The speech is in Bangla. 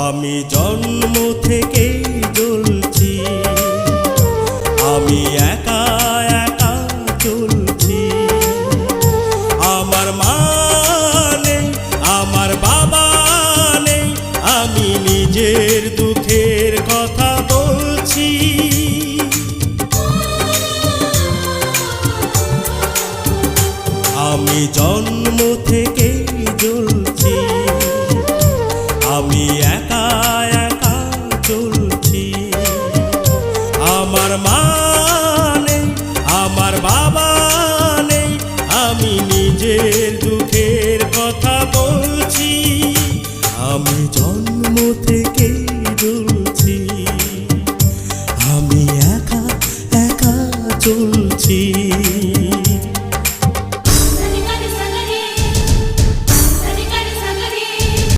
আমি জন্ম থেকে জ্বলছি, আমি একা একা চলছি। আমার মা নেই, আমার বাবা নেই, আমি নিজের দুঃখের কথা বলছি। আমি জন্ম থেকে জ্বলছি, আমি একা একা চলছি। আমার মা নেই, আমার বাবা নেই, আমি নিজের দুঃখের কথা বলছি। আমি